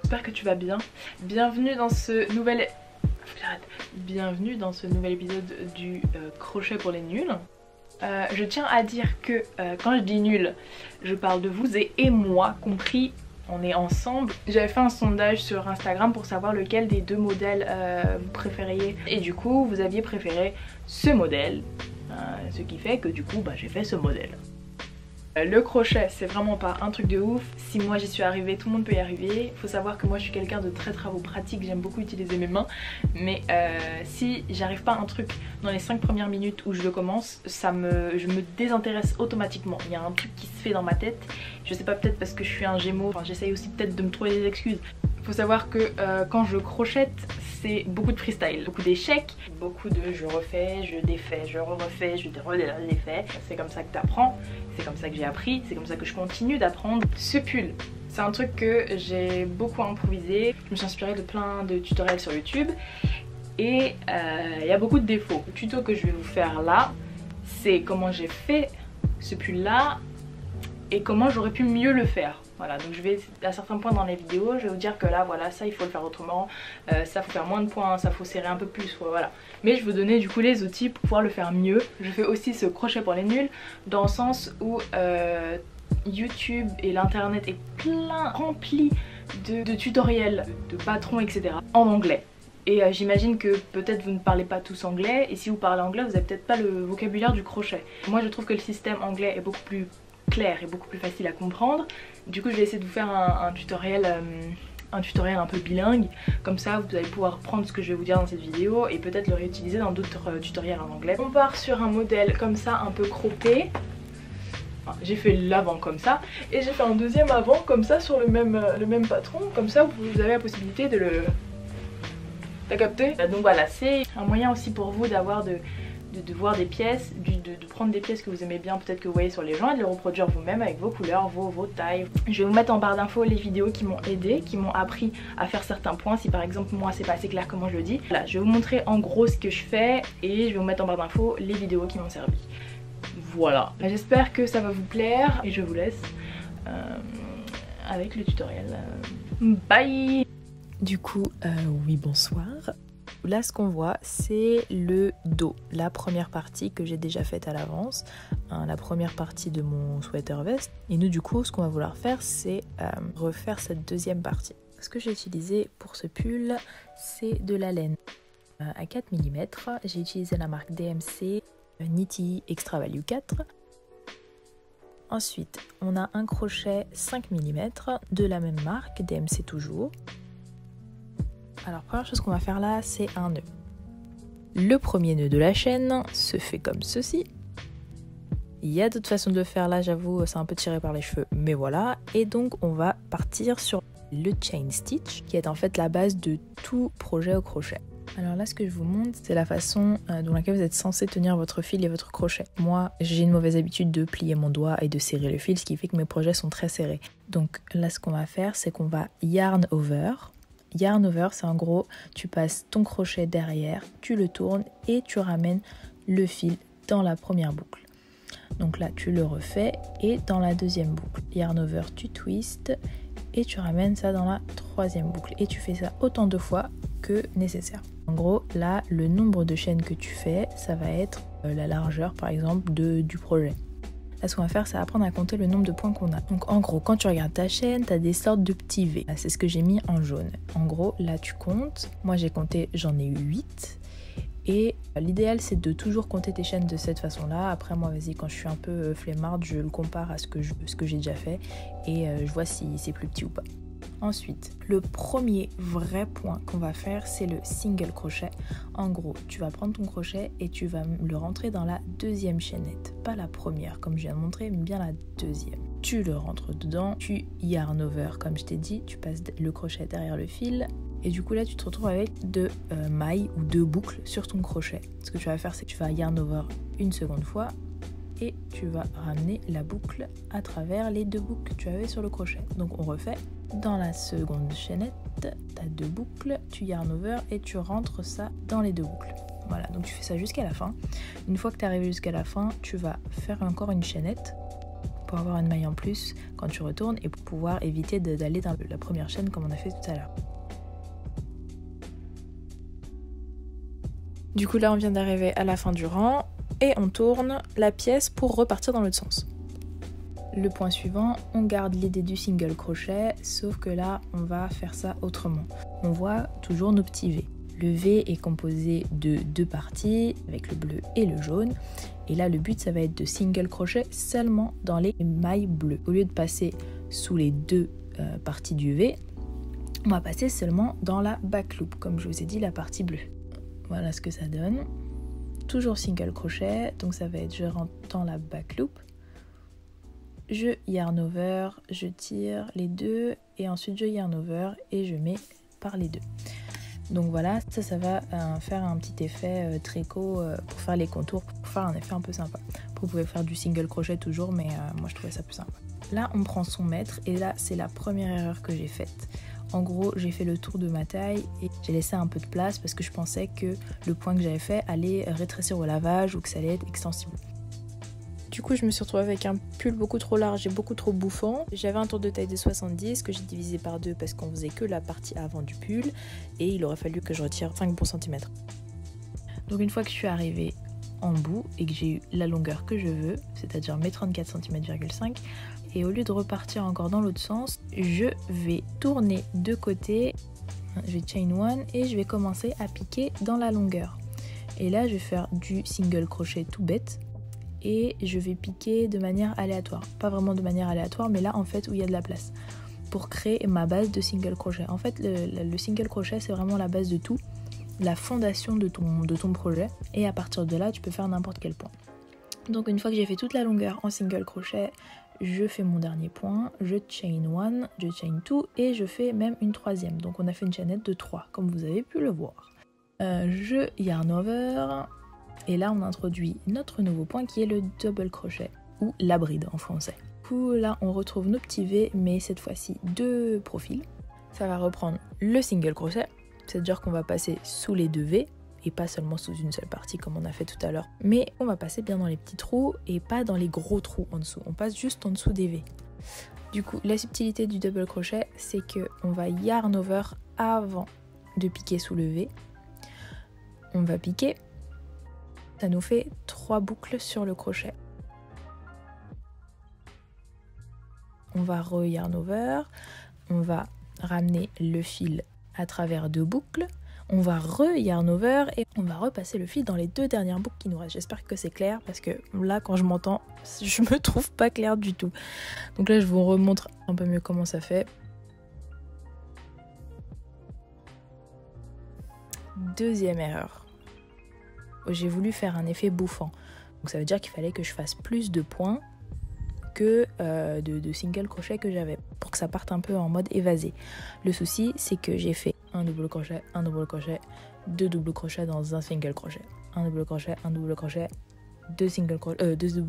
j'espère que tu vas bien. Bienvenue dans ce nouvel... Bienvenue dans ce nouvel épisode du crochet pour les nuls. Je tiens à dire que quand je dis nul, je parle de vous et moi compris, on est ensemble. J'avais fait un sondage sur Instagram pour savoir lequel des deux modèles vous préfériez. Et du coup, vous aviez préféré ce modèle. Ce qui fait que du coup, j'ai fait ce modèle. Le crochet, c'est vraiment pas un truc de ouf. Si moi j'y suis arrivée, tout le monde peut y arriver. Faut savoir que moi je suis quelqu'un de très travaux pratiques, j'aime beaucoup utiliser mes mains. Mais si j'arrive pas à un truc dans les 5 premières minutes où je le commence, je me désintéresse automatiquement. Il y a un truc qui se fait dans ma tête. Je sais pas, peut-être parce que je suis un gémeaux, enfin j'essaye aussi peut-être de me trouver des excuses. Faut savoir que quand je crochette, c'est beaucoup de freestyle, beaucoup d'échecs, beaucoup de je refais, je défais, je refais, je défais. C'est comme ça que t'apprends, c'est comme ça que j'ai appris, c'est comme ça que je continue d'apprendre. Ce pull, c'est un truc que j'ai beaucoup improvisé. Je me suis inspirée de plein de tutoriels sur YouTube et il y a beaucoup de défauts. Le tuto que je vais vous faire là, c'est comment j'ai fait ce pull là et comment j'aurais pu mieux le faire. Voilà, donc je vais à certains points dans les vidéos, je vais vous dire que là voilà, ça il faut le faire autrement, ça faut faire moins de points, ça faut serrer un peu plus, voilà. Mais je vais vous donner du coup les outils pour pouvoir le faire mieux. Je fais aussi ce crochet pour les nuls dans le sens où YouTube et l'internet est rempli de tutoriels, de patrons, etc. en anglais. Et j'imagine que peut-être vous ne parlez pas tous anglais, et si vous parlez anglais vous n'avez peut-être pas le vocabulaire du crochet. Moi je trouve que le système anglais est beaucoup plus clair et beaucoup plus facile à comprendre. Du coup je vais essayer de vous faire un tutoriel un peu bilingue, comme ça vous allez pouvoir prendre ce que je vais vous dire dans cette vidéo et peut-être le réutiliser dans d'autres tutoriels en anglais. On part sur un modèle comme ça, un peu croppé. Enfin, j'ai fait l'avant comme ça et j'ai fait un deuxième avant comme ça sur le même patron, comme ça vous avez la possibilité de le... T'as capté? Donc voilà, c'est un moyen aussi pour vous d'avoir de voir des pièces, de prendre des pièces que vous aimez bien, peut-être que vous voyez sur les gens, et de les reproduire vous-même avec vos couleurs, vos tailles. Je vais vous mettre en barre d'infos les vidéos qui m'ont aidé, qui m'ont appris à faire certains points, si par exemple moi c'est pas assez clair comment je le dis. Voilà, je vais vous montrer en gros ce que je fais et je vais vous mettre en barre d'infos les vidéos qui m'ont servi. Voilà, j'espère que ça va vous plaire et je vous laisse avec le tutoriel. Bye! Du coup, oui, bonsoir. Là, ce qu'on voit, c'est le dos, la première partie que j'ai déjà faite à l'avance, la première partie de mon sweater veste. Et nous, du coup, ce qu'on va vouloir faire, c'est refaire cette deuxième partie. Ce que j'ai utilisé pour ce pull, c'est de la laine à 4 mm. J'ai utilisé la marque DMC Nitty Extra Value 4. Ensuite, on a un crochet 5 mm de la même marque, DMC toujours. Alors première chose qu'on va faire là, c'est un nœud. Le premier nœud de la chaîne se fait comme ceci. Il y a d'autres façons de le faire là, j'avoue, c'est un peu tiré par les cheveux, mais voilà. Et donc on va partir sur le chain stitch, qui est en fait la base de tout projet au crochet. Alors là, ce que je vous montre, c'est la façon dans laquelle vous êtes censé tenir votre fil et votre crochet. Moi, j'ai une mauvaise habitude de plier mon doigt et de serrer le fil, ce qui fait que mes projets sont très serrés. Donc là, ce qu'on va faire, c'est qu'on va yarn over. Yarn over, c'est en gros, tu passes ton crochet derrière, tu le tournes et tu ramènes le fil dans la première boucle. Donc là, tu le refais et dans la deuxième boucle. Yarn over, tu twists et tu ramènes ça dans la troisième boucle. Et tu fais ça autant de fois que nécessaire. En gros, là, le nombre de chaînes que tu fais, ça va être la largeur, par exemple, du projet. Là, ce qu'on va faire, c'est apprendre à compter le nombre de points qu'on a. Donc en gros, quand tu regardes ta chaîne, tu as des sortes de petits V. C'est ce que j'ai mis en jaune. En gros, là tu comptes. Moi j'ai compté, j'en ai eu 8. Et l'idéal c'est de toujours compter tes chaînes de cette façon-là. Après moi, vas-y, quand je suis un peu flemmarde, je le compare à ce que j'ai déjà fait. Et je vois si c'est plus petit ou pas. Ensuite, le premier vrai point qu'on va faire, c'est le single crochet. En gros, tu vas prendre ton crochet et tu vas le rentrer dans la deuxième chaînette. Pas la première, comme je viens de montrer, mais bien la deuxième. Tu le rentres dedans, tu yarn over, comme je t'ai dit, tu passes le crochet derrière le fil. Et du coup là, tu te retrouves avec 2 mailles ou 2 boucles sur ton crochet. Ce que tu vas faire, c'est que tu vas yarn over une seconde fois. Et tu vas ramener la boucle à travers les 2 boucles que tu avais sur le crochet. Donc on refait. Dans la seconde chaînette, tu as 2 boucles, tu yarn over et tu rentres ça dans les 2 boucles. Voilà, donc tu fais ça jusqu'à la fin. Une fois que tu es arrivé jusqu'à la fin, tu vas faire encore une chaînette. pour avoir une maille en plus quand tu retournes et pour pouvoir éviter d'aller dans la première chaîne comme on a fait tout à l'heure. Du coup là on vient d'arriver à la fin du rang et on tourne la pièce pour repartir dans l'autre sens. Le point suivant, on garde l'idée du single crochet, sauf que là on va faire ça autrement. On voit toujours nos petits V. Le V est composé de 2 parties avec le bleu et le jaune. Et là le but ça va être de single crochet seulement dans les mailles bleues. Au lieu de passer sous les 2 parties du V, on va passer seulement dans la back loop, comme je vous ai dit, la partie bleue. Voilà ce que ça donne. Toujours single crochet, donc ça va être je rentre dans la back loop, je yarn over, je tire les 2 et ensuite je yarn over et je mets par les 2. Donc voilà, ça va faire un petit effet tricot pour faire les contours, pour faire un effet un peu sympa. Vous pouvez faire du single crochet toujours, mais moi je trouvais ça plus sympa. Là on prend son mètre et là c'est la première erreur que j'ai faite. En gros j'ai fait le tour de ma taille et j'ai laissé un peu de place parce que je pensais que le point que j'avais fait allait rétrécir au lavage ou que ça allait être extensible. Du coup je me suis retrouvée avec un pull beaucoup trop large et beaucoup trop bouffant. J'avais un tour de taille de 70 que j'ai divisé par 2 parce qu'on faisait que la partie avant du pull et il aurait fallu que je retire 5 bons centimètres. Donc une fois que je suis arrivée en bout et que j'ai eu la longueur que je veux, c'est-à-dire mes 34 cm,5 cm, et au lieu de repartir encore dans l'autre sens, je vais tourner de côté, je vais chain one et je vais commencer à piquer dans la longueur. Et là je vais faire du single crochet tout bête et je vais piquer de manière aléatoire, pas vraiment de manière aléatoire mais là en fait où il y a de la place pour créer ma base de single crochet. En fait le single crochet c'est vraiment la base de tout, la fondation de ton projet, et à partir de là tu peux faire n'importe quel point. Donc une fois que j'ai fait toute la longueur en single crochet, je fais mon dernier point, je chain one, je chain two et je fais même une troisième. Donc on a fait une chaînette de 3 comme vous avez pu le voir. Je yarn over et là on introduit notre nouveau point qui est le double crochet ou la bride en français. Du coup là on retrouve nos petits V mais cette fois-ci 2 profils. Ça va reprendre le single crochet, c'est-à-dire qu'on va passer sous les 2 V et pas seulement sous une seule partie comme on a fait tout à l'heure, mais on va passer bien dans les petits trous et pas dans les gros trous en dessous, on passe juste en dessous des V. Du coup la subtilité du double crochet c'est que on va yarn over avant de piquer sous le V, on va piquer, ça nous fait 3 boucles sur le crochet, on va re-yarn over, on va ramener le fil à travers 2 boucles, on va re-yarn over et on va repasser le fil dans les 2 dernières boucles qui nous restent. J'espère que c'est clair parce que là quand je m'entends, je me trouve pas clair du tout. Donc là je vous remontre un peu mieux comment ça fait. Deuxième erreur. J'ai voulu faire un effet bouffant. Donc ça veut dire qu'il fallait que je fasse plus de points que de single crochet que j'avais pour que ça parte un peu en mode évasé. Le souci c'est que j'ai fait un double crochet, 2 doubles crochets dans un single crochet, un double crochet, 2 doubles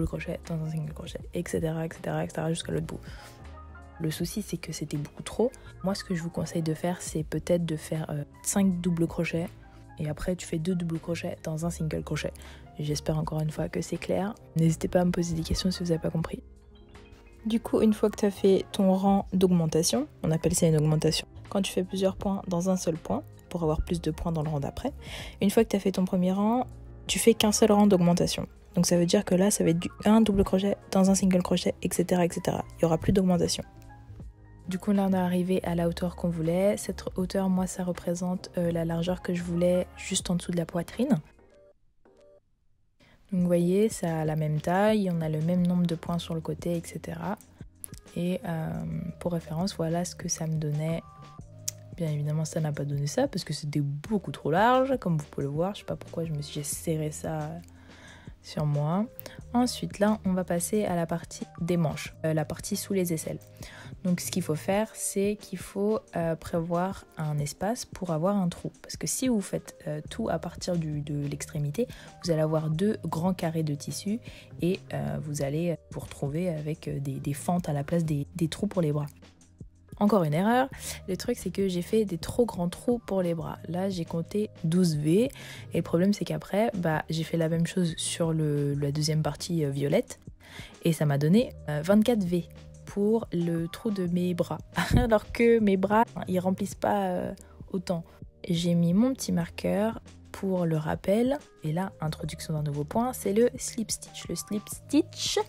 crochets dans un single crochet, etc. jusqu'à l'autre bout. Le souci c'est que c'était beaucoup trop. Moi ce que je vous conseille de faire c'est peut-être de faire 5 doubles crochets et après tu fais 2 doubles crochets dans un single crochet. J'espère encore une fois que c'est clair. N'hésitez pas à me poser des questions si vous n'avez pas compris. Du coup, une fois que tu as fait ton rang d'augmentation, on appelle ça une augmentation, quand tu fais plusieurs points dans un seul point, pour avoir plus de points dans le rang d'après, une fois que tu as fait ton premier rang, tu fais qu'un seul rang d'augmentation. Donc ça veut dire que là, ça va être un double crochet dans un single crochet, etc. Il n'y aura plus d'augmentation. Du coup, là, on est arrivé à la hauteur qu'on voulait. Cette hauteur, moi, ça représente la largeur que je voulais juste en dessous de la poitrine. Donc vous voyez, ça a la même taille, on a le même nombre de points sur le côté, etc. Et pour référence, voilà ce que ça me donnait. Bien évidemment, ça n'a pas donné ça parce que c'était beaucoup trop large, comme vous pouvez le voir. Je sais pas pourquoi j'ai serré ça sur moi. Ensuite, là, on va passer à la partie des manches, la partie sous les aisselles. Donc ce qu'il faut faire, c'est qu'il faut prévoir un espace pour avoir un trou. Parce que si vous faites tout à partir de l'extrémité, vous allez avoir 2 grands carrés de tissu et vous allez vous retrouver avec des fentes à la place des trous pour les bras. Encore une erreur, le truc c'est que j'ai fait des trop grands trous pour les bras. Là j'ai compté 12 V et le problème c'est qu'après j'ai fait la même chose sur la deuxième partie violette. et ça m'a donné 24 V pour le trou de mes bras. Alors que mes bras, ils remplissent pas autant. J'ai mis mon petit marqueur pour le rappel. Et là, introduction d'un nouveau point, c'est le slip stitch. Le slip stitch,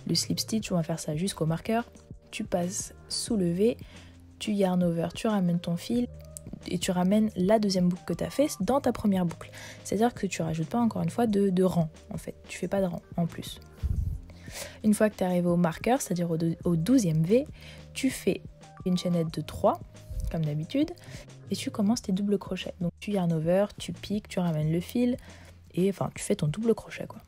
le slip stitch, on va faire ça jusqu'au marqueur. Tu passes sous le V, tu yarn over, tu ramènes ton fil et tu ramènes la deuxième boucle que tu as fait dans ta première boucle. C'est-à-dire que tu rajoutes pas encore une fois de rang en fait. Tu fais pas de rang en plus. Une fois que tu es arrivé au marqueur, c'est-à-dire au 12e V, tu fais une chaînette de 3 comme d'habitude et tu commences tes doubles crochets. Donc tu yarn over, tu piques, tu ramènes le fil et enfin tu fais ton double crochet quoi.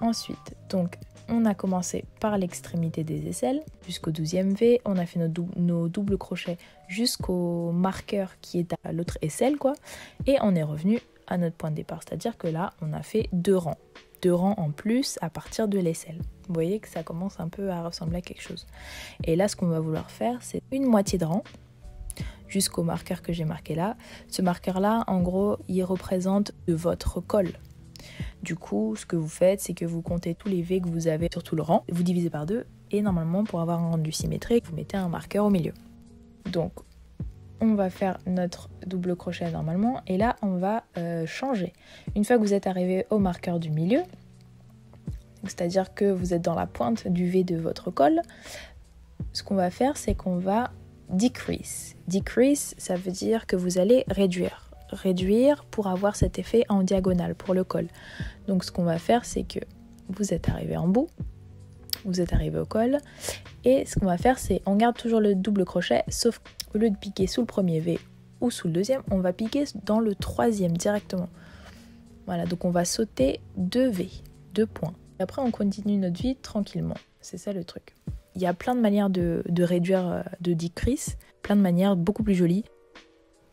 Ensuite, donc on a commencé par l'extrémité des aisselles jusqu'au 12e V, on a fait nos doubles crochets jusqu'au marqueur qui est à l'autre aisselle quoi, et on est revenu à notre point de départ, c'est-à-dire que là on a fait 2 rangs en plus à partir de l'aisselle. Vous voyez que ça commence un peu à ressembler à quelque chose. Et là ce qu'on va vouloir faire c'est une moitié de rang jusqu'au marqueur que j'ai marqué là. Ce marqueur là en gros il représente votre col. Du coup, ce que vous faites, c'est que vous comptez tous les V que vous avez sur tout le rang, vous divisez par 2, et normalement, pour avoir un rendu symétrique, vous mettez un marqueur au milieu. Donc, on va faire notre double crochet normalement, et là, on va changer. Une fois que vous êtes arrivé au marqueur du milieu, c'est-à-dire que vous êtes dans la pointe du V de votre col, ce qu'on va faire, c'est qu'on va decrease. Decrease, ça veut dire que vous allez réduire pour avoir cet effet en diagonale pour le col. Donc ce qu'on va faire c'est que vous êtes arrivé en bout, vous êtes arrivé au col et ce qu'on va faire c'est on garde toujours le double crochet sauf qu'au lieu de piquer sous le premier V ou sous le deuxième, on va piquer dans le troisième directement. Voilà, donc on va sauter 2 V, 2 points. Et après on continue notre vie tranquillement. C'est ça le truc. Il y a plein de manières de réduire, de decrease, plein de manières beaucoup plus jolies.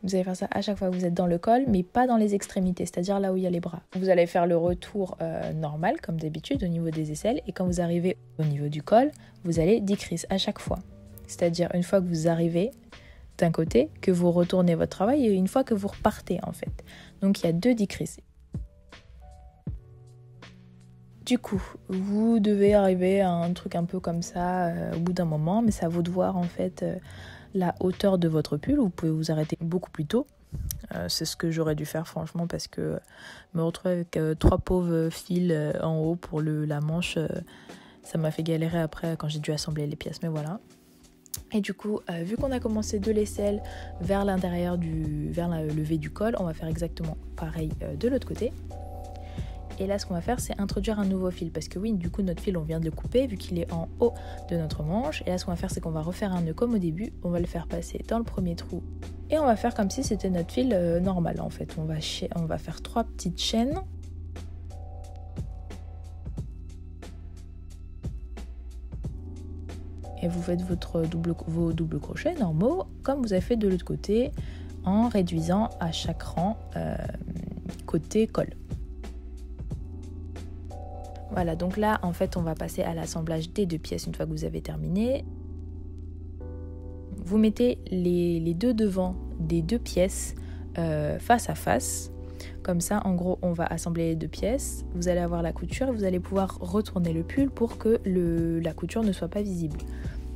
Vous allez faire ça à chaque fois que vous êtes dans le col, mais pas dans les extrémités, c'est-à-dire là où il y a les bras. Vous allez faire le retour normal, comme d'habitude, au niveau des aisselles. Et quand vous arrivez au niveau du col, vous allez decrease à chaque fois. C'est-à-dire une fois que vous arrivez d'un côté, que vous retournez votre travail, et une fois que vous repartez, en fait. Donc il y a 2 decreases. Du coup, vous devez arriver à un truc un peu comme ça au bout d'un moment, mais c'est à vous de voir, en fait... la hauteur de votre pull, vous pouvez vous arrêter beaucoup plus tôt. C'est ce que j'aurais dû faire franchement parce que me retrouver avec 3 pauvres fils en haut pour la manche, ça m'a fait galérer après quand j'ai dû assembler les pièces, mais voilà. Et du coup, vu qu'on a commencé de l'aisselle vers l'intérieur vers le V du col, on va faire exactement pareil de l'autre côté. Et là, ce qu'on va faire, c'est introduire un nouveau fil. Parce que oui, du coup, notre fil, on vient de le couper vu qu'il est en haut de notre manche. Et là, ce qu'on va faire, c'est qu'on va refaire un nœud comme au début. On va le faire passer dans le premier trou. Et on va faire comme si c'était notre fil normal, en fait. On va faire 3 petites chaînes. Et vous faites vos doubles crochets normaux, comme vous avez fait de l'autre côté, en réduisant à chaque rang côté col. Voilà, donc là, en fait, on va passer à l'assemblage des 2 pièces une fois que vous avez terminé. Vous mettez les 2 devants des 2 pièces face à face. Comme ça, en gros, on va assembler les 2 pièces. Vous allez avoir la couture et vous allez pouvoir retourner le pull pour que la couture ne soit pas visible.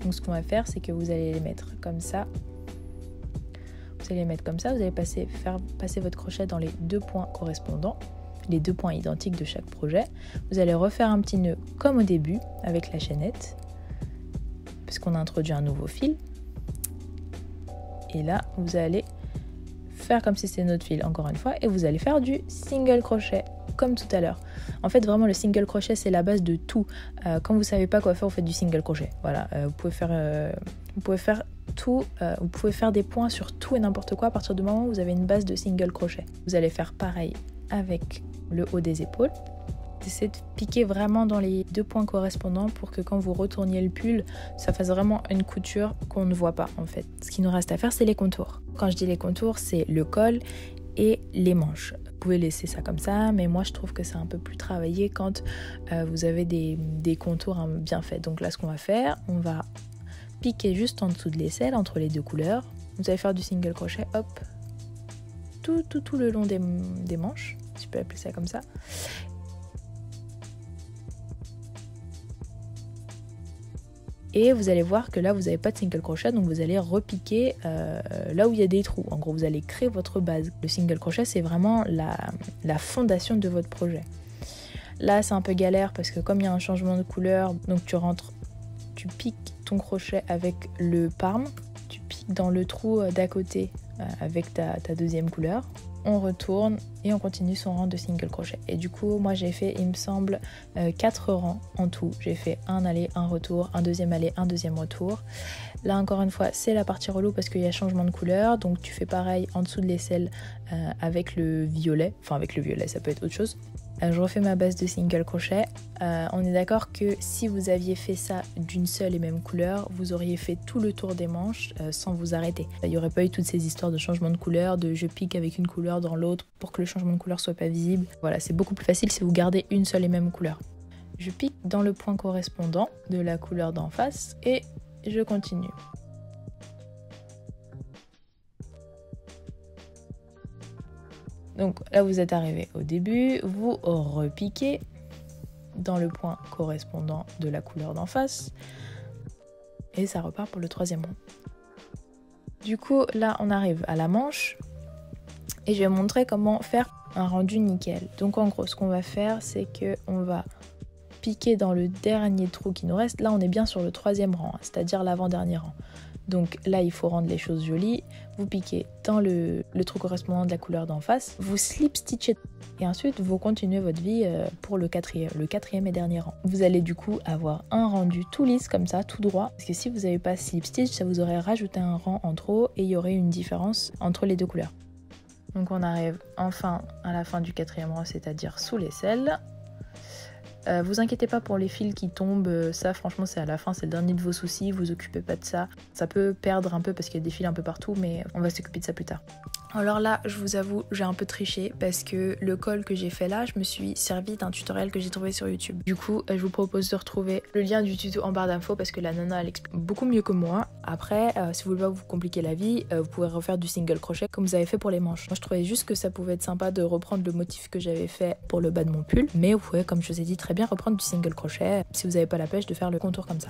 Donc, ce qu'on va faire, c'est que vous allez les mettre comme ça. Vous allez les mettre comme ça. Vous allez faire passer votre crochet dans les 2 points correspondants. Les 2 points identiques de chaque projet. Vous allez refaire un petit nœud comme au début avec la chaînette puisqu'on a introduit un nouveau fil et là vous allez faire comme si c'était notre fil encore une fois et vous allez faire du single crochet comme tout à l'heure. En fait vraiment le single crochet c'est la base de tout. Quand vous savez pas quoi faire, vous faites du single crochet. Voilà, vous pouvez faire tout, vous pouvez faire des points sur tout et n'importe quoi à partir du moment où vous avez une base de single crochet. Vous allez faire pareil avec le haut des épaules. Essayez de piquer vraiment dans les 2 points correspondants pour que quand vous retourniez le pull, ça fasse vraiment une couture qu'on ne voit pas en fait. Ce qui nous reste à faire, c'est les contours. Quand je dis les contours, c'est le col et les manches. Vous pouvez laisser ça comme ça, mais moi je trouve que c'est un peu plus travaillé quand vous avez des contours bien faits. Donc là, ce qu'on va faire, on va piquer juste en dessous de l'aisselle, entre les 2 couleurs. Vous allez faire du single crochet, hop, tout le long des manches, si je peux appeler ça comme ça. Et vous allez voir que là vous n'avez pas de single crochet, donc vous allez repiquer là où il y a des trous. En gros vous allez créer votre base. Le single crochet c'est vraiment la fondation de votre projet. Là c'est un peu galère parce que comme il y a un changement de couleur, donc tu piques ton crochet avec le palme, tu piques dans le trou d'à côté avec ta deuxième couleur. On retourne et on continue son rang de single crochet. Et du coup moi j'ai fait, il me semble, 4 rangs en tout. J'ai fait un aller, un retour, un deuxième aller, un deuxième retour. Là encore une fois c'est la partie relou parce qu'il y a changement de couleur, donc tu fais pareil en dessous de l'aisselle avec le violet, enfin avec le violet ça peut être autre chose. Je refais ma base de single crochet. On est d'accord que si vous aviez fait ça d'une seule et même couleur, vous auriez fait tout le tour des manches sans vous arrêter. Il n'y aurait pas eu toutes ces histoires de changement de couleur, de je pique avec une couleur dans l'autre pour que le changement de couleur soit pas visible. Voilà, c'est beaucoup plus facile si vous gardez une seule et même couleur. Je pique dans le point correspondant de la couleur d'en face et je continue. Donc là vous êtes arrivé au début, vous repiquez dans le point correspondant de la couleur d'en face et ça repart pour le troisième rang. Du coup là on arrive à la manche et je vais montrer comment faire un rendu nickel. Donc en gros ce qu'on va faire c'est que on va piquer dans le dernier trou qui nous reste. Là on est bien sur le troisième rang, c'est-à-dire l'avant-dernier rang. Donc là il faut rendre les choses jolies, vous piquez dans le trou correspondant de la couleur d'en face, vous slip stitchez et ensuite vous continuez votre vie pour le quatrième et dernier rang. Vous allez du coup avoir un rendu tout lisse comme ça, tout droit, parce que si vous n'avez pas slip stitch ça vous aurait rajouté un rang en trop et il y aurait une différence entre les deux couleurs. Donc on arrive enfin à la fin du quatrième rang, c'est-à-dire sous l'aisselle. Vous inquiétez pas pour les fils qui tombent, ça franchement c'est à la fin, c'est le dernier de vos soucis, vous occupez pas de ça. Ça peut perdre un peu parce qu'il y a des fils un peu partout mais on va s'occuper de ça plus tard. Alors là je vous avoue j'ai un peu triché parce que le col que j'ai fait là je me suis servi d'un tutoriel que j'ai trouvé sur YouTube. Du coup je vous propose de retrouver le lien du tuto en barre d'infos parce que la nana elle explique beaucoup mieux que moi. Après si vous voulez pas vous compliquer la vie vous pouvez refaire du single crochet comme vous avez fait pour les manches. Moi je trouvais juste que ça pouvait être sympa de reprendre le motif que j'avais fait pour le bas de mon pull, mais vous pouvez comme je vous ai dit très bien reprendre du single crochet si vous n'avez pas la pêche de faire le contour comme ça.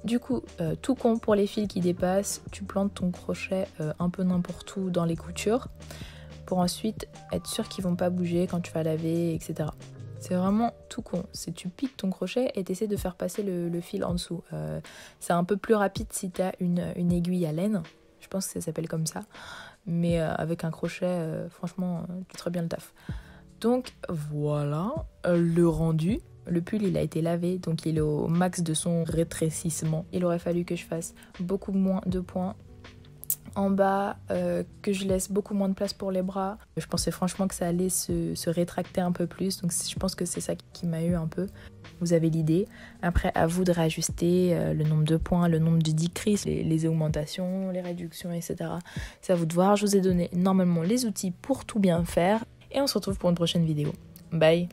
Du coup, tout con pour les fils qui dépassent, tu plantes ton crochet un peu n'importe où dans les coutures pour ensuite être sûr qu'ils vont pas bouger quand tu vas laver, etc. C'est vraiment tout con, c'est tu piques ton crochet et tu essaies de faire passer le fil en dessous. C'est un peu plus rapide si tu as une aiguille à laine, je pense que ça s'appelle comme ça, mais avec un crochet, franchement, tu fais très bien le taf. Donc voilà le rendu. Le pull il a été lavé donc il est au max de son rétrécissement. Il aurait fallu que je fasse beaucoup moins de points en bas, que je laisse beaucoup moins de place pour les bras. Je pensais franchement que ça allait se rétracter un peu plus, donc je pense que c'est ça qui m'a eu un peu. Vous avez l'idée. Après à vous de réajuster le nombre de points, le nombre de decrease, les augmentations, les réductions, etc. C'est à vous de voir. Je vous ai donné normalement les outils pour tout bien faire et on se retrouve pour une prochaine vidéo. Bye.